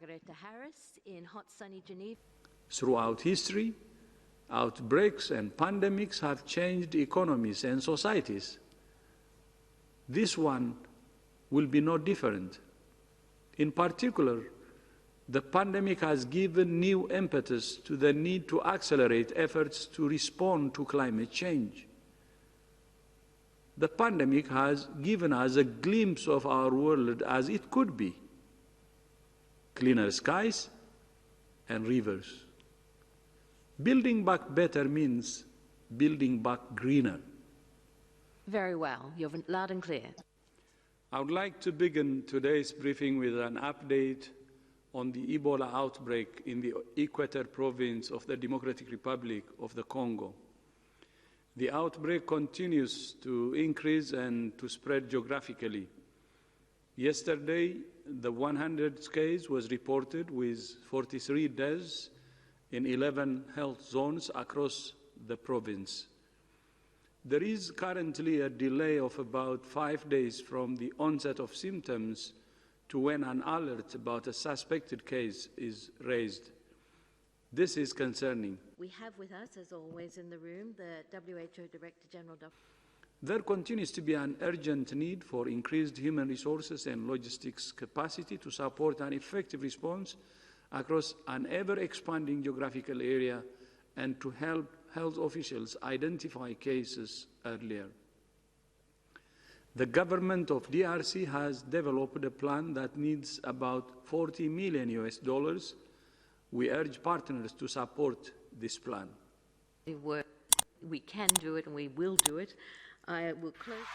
Margareta Harris in hot sunny Geneva. Throughout history, outbreaks and pandemics have changed economies and societies. This one will be no different. In particular, the pandemic has given new impetus to the need to accelerate efforts to respond to climate change. The pandemic has given us a glimpse of our world as it could be: cleaner skies and rivers. Building back better means building back greener. Very well. You're loud and clear. I would like to begin today's briefing with an update on the Ebola outbreak in the Equator province of the Democratic Republic of the Congo. The outbreak continues to increase and to spread geographically. Yesterday, the 100th case was reported with 43 deaths in 11 health zones across the province. There is currently a delay of about 5 days from the onset of symptoms to when an alert about a suspected case is raised. This is concerning. We have with us, as always in the room, the WHO Director General. There continues to be an urgent need for increased human resources and logistics capacity to support an effective response across an ever-expanding geographical area and to help health officials identify cases earlier. The government of DRC has developed a plan that needs about $40 million. We urge partners to support this plan. We can do it and we will do it. I will close.